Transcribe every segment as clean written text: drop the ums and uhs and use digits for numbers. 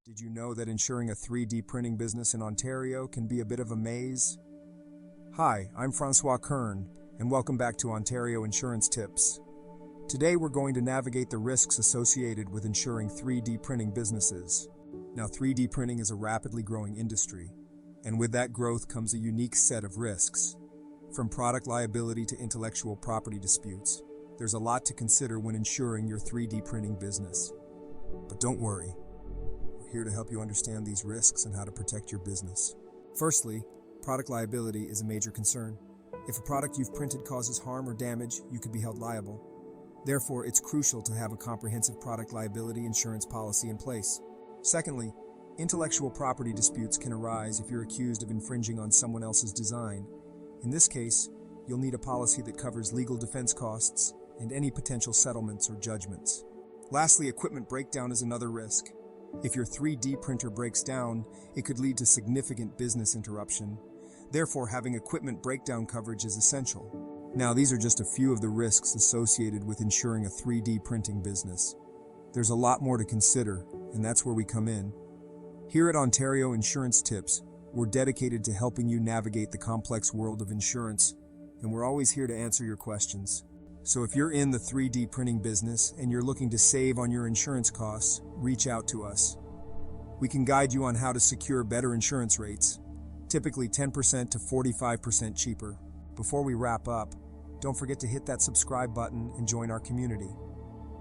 Did you know that insuring a 3D printing business in Ontario can be a bit of a maze? Hi, I'm Francois Kern, and welcome back to Ontario Insurance Tips. Today we're going to navigate the risks associated with insuring 3D printing businesses. Now, 3D printing is a rapidly growing industry, and with that growth comes a unique set of risks. From product liability to intellectual property disputes, there's a lot to consider when insuring your 3D printing business. But don't worry. We're here to help you understand these risks and how to protect your business. Firstly, product liability is a major concern. If a product you've printed causes harm or damage, you could be held liable. Therefore, it's crucial to have a comprehensive product liability insurance policy in place. Secondly, intellectual property disputes can arise if you're accused of infringing on someone else's design. In this case, you'll need a policy that covers legal defense costs and any potential settlements or judgments. Lastly, equipment breakdown is another risk. If your 3D printer breaks down, it could lead to significant business interruption. Therefore, having equipment breakdown coverage is essential. Now, these are just a few of the risks associated with insuring a 3D printing business. There's a lot more to consider, and that's where we come in. Here at Ontario Insurance Tips, we're dedicated to helping you navigate the complex world of insurance, and we're always here to answer your questions. So if you're in the 3D printing business and you're looking to save on your insurance costs, reach out to us. We can guide you on how to secure better insurance rates, typically 10% to 45% cheaper. Before we wrap up, don't forget to hit that subscribe button and join our community.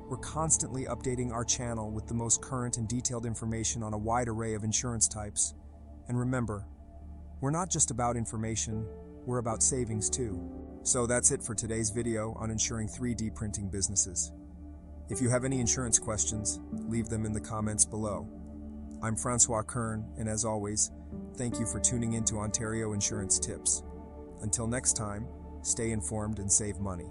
We're constantly updating our channel with the most current and detailed information on a wide array of insurance types. And remember, we're not just about information, we're about savings too. So that's it for today's video on insuring 3D printing businesses. If you have any insurance questions, leave them in the comments below. I'm Francois Kern, and as always, thank you for tuning in to Ontario Insurance Tips. Until next time, stay informed and save money.